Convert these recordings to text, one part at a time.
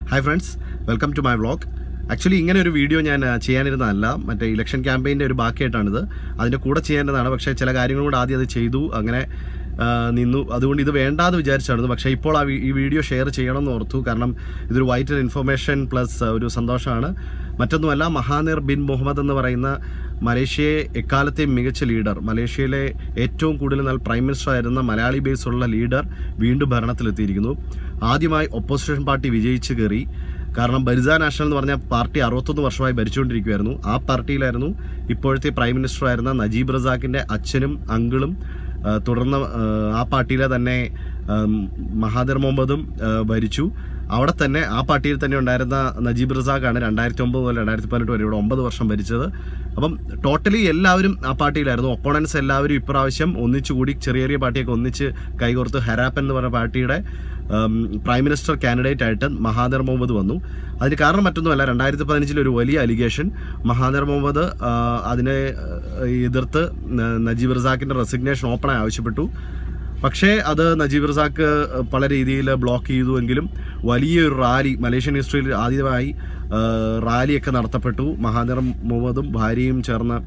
Hi friends, welcome to my vlog. Actually ഇങ്ങനെ ഒരു video ഞാൻ ചെയ്യാനിരുന്നതല്ല. മറ്റേ ഇലക്ഷൻ ക്യാമ്പയിൻ്റെ ഒരു ബാക്കിയായിട്ടാണിത്. അതിൻ്റെ കൂടെ ചെയ്യേണ്ടതാണ്. പക്ഷേ ചില കാര്യങ്ങൾ കൂടെ ആദ്യം അത് ചെയ്തു, അങ്ങനെ നിന്നു. അതുകൊണ്ട് ഇത് വേണ്ടാന്ന് വിചാരിച്ചായിരുന്നു. പക്ഷേ ഇപ്പോൾ ഈ വീഡിയോ ഷെയർ ചെയ്യണമെന്ന് ഓർത്തു. കാരണം ഇതൊരു വൈറ്റൽ ഇൻഫർമേഷൻ പ്ലസ് ഒരു സന്തോഷമാണ്. മറ്റൊന്നുമല്ല, മഹാനീർ ബിൻ മുഹമ്മദ് എന്ന് പറയുന്ന മലേഷ്യയെ എക്കാലത്തെയും മികച്ച ലീഡർ, മലേഷ്യയിലെ ഏറ്റവും കൂടുതൽ നാൾ പ്രൈം മിനിസ്റ്റർ ആയിരുന്ന മലയാളി ബേസ് ഉള്ള ലീഡർ വീണ്ടും ഭരണത്തിലെത്തിയിരിക്കുന്നു. ആദ്യമായി ഒപ്പോസിഷൻ പാർട്ടി വിജയിച്ച് കയറി. കാരണം ബരിസ നാഷണൽ എന്ന് പറഞ്ഞ പാർട്ടി 61 വർഷമായി ഭരിച്ചുകൊണ്ടിരിക്കുകയായിരുന്നു. ആ പാർട്ടിയിലായിരുന്നു ഇപ്പോഴത്തെ പ്രൈം മിനിസ്റ്റർ ആയിരുന്ന നജീബ് റസാഖിൻ്റെ അച്ഛനും അങ്കിളും. തുടർന്ന് ആ പാർട്ടിയിലെ തന്നെ മഹാതിർ മുഹമ്മദും ഭരിച്ചു. അവിടെ തന്നെ ആ പാർട്ടിയിൽ തന്നെ ഉണ്ടായിരുന്ന നജീബ് റസാഖാണ് 2009 മുതൽ 2018 വരെ ഇവിടെ 9 വർഷം ഭരിച്ചത്. അപ്പം ടോട്ടലി എല്ലാവരും ആ പാർട്ടിയിലായിരുന്നു. ഒപ്പോണൻസ് എല്ലാവരും ഇപ്രാവശ്യം ഒന്നിച്ചുകൂടി ചെറിയ ചെറിയ പാർട്ടിയൊക്കെ ഒന്നിച്ച് കൈകോർത്ത് ഹരാപ്പൻ എന്ന് പറഞ്ഞ പാർട്ടിയുടെ പ്രൈം മിനിസ്റ്റർ കാൻഡിഡേറ്റ് ആയിട്ട് മഹാതിർ മുഹമ്മദ് വന്നു. അതിന് കാരണം മറ്റൊന്നുമല്ല, 2015 ഒരു വലിയ അലിഗേഷൻ. മഹാതിർ മുഹമ്മദ് അതിനെ എതിർത്ത് നജീബ് റസാഖിൻ്റെ റെസിഗ്നേഷൻ ഓപ്പണായി ആവശ്യപ്പെട്ടു. പക്ഷേ അത് നജീബ് റസാഖ് പല രീതിയിൽ ബ്ലോക്ക് ചെയ്തുവെങ്കിലും വലിയൊരു റാലി, മലേഷ്യൻ ഹിസ്റ്ററിയിൽ ആദ്യമായി റാലിയൊക്കെ നടത്തപ്പെട്ടു. മഹാതിർ മുഹമ്മദും ഭാര്യയും ചേർന്ന്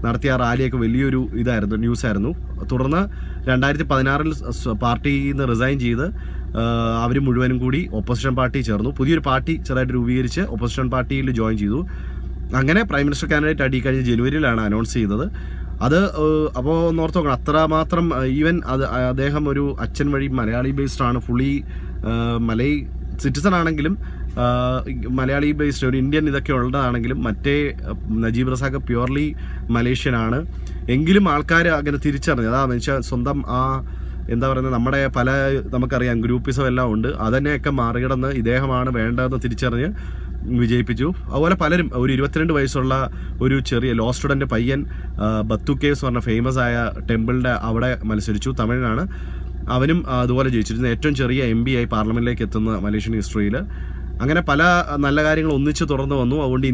നടത്തിയ റാലിയൊക്കെ വലിയൊരു ഇതായിരുന്നു, ന്യൂസായിരുന്നു. തുടർന്ന് 2016 പാർട്ടിയിൽ നിന്ന് റിസൈൻ ചെയ്ത് അവർ മുഴുവനും കൂടി ഓപ്പോസിഷൻ പാർട്ടി ചേർന്നു. പുതിയൊരു പാർട്ടി ചെറുതായിട്ട് രൂപീകരിച്ച് ഓപ്പോസിഷൻ പാർട്ടിയിൽ ജോയിൻ ചെയ്തു. അങ്ങനെ പ്രൈം മിനിസ്റ്റർ കാൻഡിഡേറ്റ് ആയിട്ട് കഴിഞ്ഞ ജനുവരിയിലാണ് അനൗൺസ് ചെയ്തത്. അത് അപ്പോൾ ഓർത്ത് നോക്കണം, അത്രമാത്രം ഈവൻ അദ്ദേഹം ഒരു അച്ഛൻ വഴി മലയാളി ബേസ്ഡ് ആണ്, ഫുള്ളി മലൈ സിറ്റിസൺ ആണെങ്കിലും മലയാളി ബേസ്ഡ് ഒരു ഇന്ത്യൻ ഇതൊക്കെ ഉള്ളതാണെങ്കിലും മറ്റേ നജീബ് റസാഖ് പ്യുവർലി മലേഷ്യനാണ്. എങ്കിലും ആൾക്കാർ അങ്ങനെ തിരിച്ചറിഞ്ഞു. അതാ വെച്ചാൽ സ്വന്തം എന്താ പറയുന്നത്, നമ്മുടെ നമുക്കറിയാം ഗ്രൂപ്പിസം എല്ലാം ഉണ്ട്, അതിനെയൊക്കെ മറികടന്ന് ഇദ്ദേഹമാണ് വേണ്ടതെന്ന് തിരിച്ചറിഞ്ഞ് വിജയിപ്പിച്ചു. അതുപോലെ പലരും, ഒരു 22 വയസ്സുള്ള ഒരു ചെറിയ ലോ സ്റ്റുഡൻ്റ് പയ്യൻ ബത്തു കേവ്സ് പറഞ്ഞ ഫേമസ് ആയ ടെമ്പിളിൻ്റെ അവിടെ മത്സരിച്ചു, തമിഴിനാണ്. അവനും അതുപോലെ ജയിച്ചിരുന്നു. ഏറ്റവും ചെറിയ MP ആയി പാർലമെൻറ്റിലേക്ക് എത്തുന്ന മലേഷ്യൻ ഹിസ്റ്ററിയിൽ. അങ്ങനെ പല നല്ല കാര്യങ്ങൾ ഒന്നിച്ച് തുറന്നു വന്നു. അതുകൊണ്ട്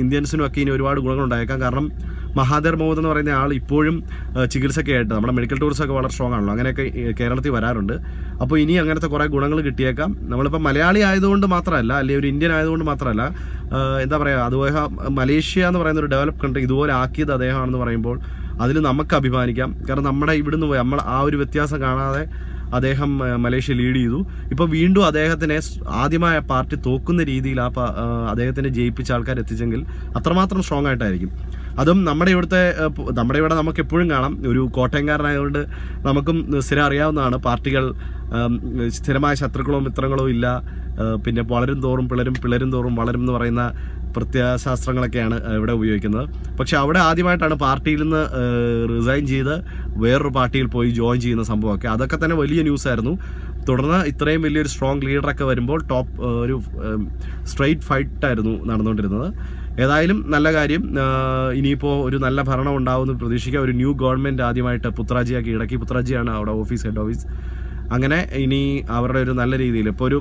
ഇന്ത്യൻസിനും ഒക്കെ ഇനി ഒരുപാട് ഗുണങ്ങളുണ്ടായേക്കാം. കാരണം മഹാതിർ മുഹമ്മദ് എന്ന് പറയുന്ന ആൾ ഇപ്പോഴും ചികിത്സയ്ക്കായിട്ട്, നമ്മുടെ മെഡിക്കൽ ടൂറിസമൊക്കെ വളരെ സ്ട്രോങ് ആണല്ലോ, അങ്ങനെയൊക്കെ കേരളത്തിൽ വരാറുണ്ട്. അപ്പോൾ ഇനി അങ്ങനത്തെ കുറേ ഗുണങ്ങൾ കിട്ടിയേക്കാം. നമ്മളിപ്പോൾ മലയാളി ആയതുകൊണ്ട് മാത്രമല്ല, അല്ലെങ്കിൽ ഒരു ഇന്ത്യൻ ആയതുകൊണ്ട് മാത്രമല്ല, എന്താ പറയുക, അദ്ദേഹം മലേഷ്യ എന്ന് പറയുന്ന ഒരു ഡെവലപ്പ് കൺട്രി ഇതുപോലെ ആക്കിയത് അദ്ദേഹമാണെന്ന് പറയുമ്പോൾ അതിൽ നമുക്ക് അഭിമാനിക്കാം. കാരണം നമ്മുടെ ഇവിടുന്ന് പോയി നമ്മൾ ആ ഒരു വ്യത്യാസം കാണാതെ അദ്ദേഹം മലേഷ്യ ലീഡ് ചെയ്തു. ഇപ്പോൾ വീണ്ടും അദ്ദേഹത്തിനെ ആദ്യമായ പാർട്ടി തോക്കുന്ന രീതിയിൽ അദ്ദേഹത്തിനെ ജയിപ്പിച്ച ആൾക്കാർ എത്തിച്ചെങ്കിൽ അത്രമാത്രം സ്ട്രോങ് ആയിട്ടായിരിക്കും. അതും നമ്മുടെ ഇവിടെ നമുക്ക് എപ്പോഴും കാണാം, ഒരു കോട്ടയംകാരനായതുകൊണ്ട് നമുക്കും സ്ഥിരം അറിയാവുന്നതാണ്, പാർട്ടികൾ സ്ഥിരമായ ശത്രുക്കളോ മിത്രങ്ങളോ ഇല്ല. പിന്നെ വളരും തോറും പിളരും തോറും വളരും എന്ന് പറയുന്ന പ്രത്യയശാസ്ത്രങ്ങളൊക്കെയാണ് ഇവിടെ ഉപയോഗിക്കുന്നത്. പക്ഷെ അവിടെ ആദ്യമായിട്ടാണ് പാർട്ടിയിൽ നിന്ന് റിസൈൻ ചെയ്ത് വേറൊരു പാർട്ടിയിൽ പോയി ജോയിൻ ചെയ്യുന്ന സംഭവമൊക്കെ. അതൊക്കെ തന്നെ വലിയ ന്യൂസായിരുന്നു. തുടർന്ന് ഇത്രയും വലിയൊരു സ്ട്രോങ് ലീഡറൊക്കെ വരുമ്പോൾ ഒരു സ്ട്രെയിറ്റ് ഫൈറ്റായിരുന്നു നടന്നുകൊണ്ടിരുന്നത്. ഏതായാലും നല്ല കാര്യം. ഇനിയിപ്പോൾ ഒരു നല്ല ഭരണം ഉണ്ടാവുമെന്ന് പ്രതീക്ഷിക്കുക. ഒരു ന്യൂ ഗവൺമെൻറ് ആദ്യമായിട്ട് പുത്രാജിയെ കീഴടക്കി. പുത്രാജിയാണ് അവിടെ ഹെഡ് ഓഫീസ്. അങ്ങനെ ഇനി അവരുടെ ഒരു നല്ല രീതിയിൽ ഇപ്പോൾ ഒരു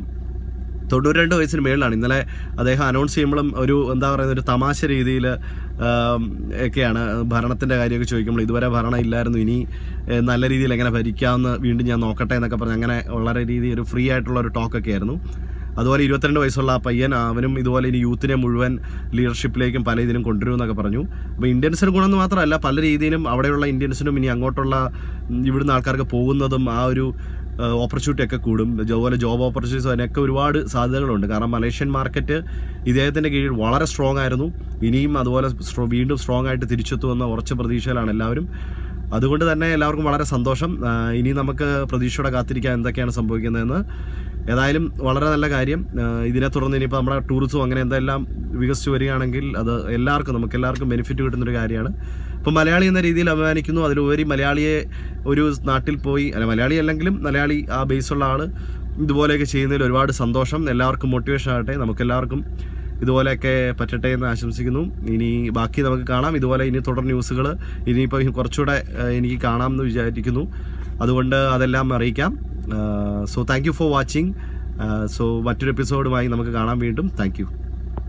92 വയസ്സിന് മേളിലാണ്. ഇന്നലെ അദ്ദേഹം അനൗൺസ് ചെയ്യുമ്പോഴും ഒരു എന്താ പറയുന്ന ഒരു തമാശ രീതിയിൽ ഒക്കെയാണ് ഭരണത്തിൻ്റെ കാര്യമൊക്കെ ചോദിക്കുമ്പോൾ, ഇതുവരെ ഭരണം ഇല്ലായിരുന്നു, ഇനി നല്ല രീതിയിൽ എങ്ങനെ ഭരിക്കാമെന്ന് വീണ്ടും ഞാൻ നോക്കട്ടെ എന്നൊക്കെ പറഞ്ഞ് അങ്ങനെ വളരെ രീതിയിൽ ഒരു ഫ്രീ ആയിട്ടുള്ള ഒരു ടോക്കൊക്കെ ആയിരുന്നു. അതുപോലെ 22 വയസ്സുള്ള ആ പയ്യൻ, അവനും ഇതുപോലെ ഇനി യൂത്തിനെ മുഴുവൻ ലീഡർഷിപ്പിലേക്കും പല ഇതിനും കൊണ്ടുവരുമെന്നൊക്കെ പറഞ്ഞു. അപ്പോൾ ഇന്ത്യൻസിന് ഗുണമെന്ന് മാത്രമല്ല, പല രീതിയിലും അവിടെയുള്ള ഇന്ത്യൻസിനും ഇനി അങ്ങോട്ടുള്ള ഇവിടുന്ന് ആൾക്കാർക്ക് പോകുന്നതും ആ ഒരു ഓപ്പർച്യൂണിറ്റി ഒക്കെ കൂടും. അതുപോലെ ജോബ് ഓപ്പർച്യൂണിറ്റീസ്, അതിനൊക്കെ ഒരുപാട് സാധ്യതകളുണ്ട്. കാരണം മലേഷ്യൻ മാർക്കറ്റ് ഇദ്ദേഹത്തിൻ്റെ കീഴിൽ വളരെ സ്ട്രോങ് ആയിരുന്നു. ഇനിയും അതുപോലെ വീണ്ടും സ്ട്രോങ് ആയിട്ട് തിരിച്ചെത്തുമെന്ന ഉറച്ച പ്രതീക്ഷയിലാണ് എല്ലാവരും. അതുകൊണ്ട് തന്നെ എല്ലാവർക്കും വളരെ സന്തോഷം. ഇനി നമുക്ക് പ്രതീക്ഷയോടെ കാത്തിരിക്കാൻ എന്തൊക്കെയാണ് സംഭവിക്കുന്നതെന്ന്. ഏതായാലും വളരെ നല്ല കാര്യം. ഇതിനെ തുടർന്ന് ഇനിയിപ്പോൾ നമ്മുടെ ടൂറിസം അങ്ങനെ എന്തെല്ലാം വികസിച്ച് വരികയാണെങ്കിൽ അത് നമുക്കെല്ലാവർക്കും ബെനിഫിറ്റ് കിട്ടുന്നൊരു കാര്യമാണ്. ഇപ്പോൾ മലയാളി എന്ന രീതിയിൽ അഭിമാനിക്കുന്നു. അതിലുപരി മലയാളിയെ ഒരു നാട്ടിൽ പോയി, മലയാളി അല്ലെങ്കിലും മലയാളി ആ ബേസുള്ള ആൾ ഇതുപോലെയൊക്കെ ചെയ്യുന്നതിൽ ഒരുപാട് സന്തോഷം. എല്ലാവർക്കും മോട്ടിവേഷൻ ആകട്ടെ, നമുക്കെല്ലാവർക്കും ഇതുപോലെയൊക്കെ പറ്റട്ടെ എന്ന് ആശംസിക്കുന്നു. ഇനി ബാക്കി നമുക്ക് കാണാം. ഇതുപോലെ ഇനി തുടർ ന്യൂസുകൾ ഇനിയിപ്പോൾ കുറച്ചുകൂടെ എനിക്ക് കാണാമെന്ന് വിചാരിക്കുന്നു. അതുകൊണ്ട് അതെല്ലാം അറിയിക്കാം. So thank you for watching. So മറ്റൊരു എപ്പിസോഡുമായി നമുക്ക് കാണാം വീണ്ടും. Thank you.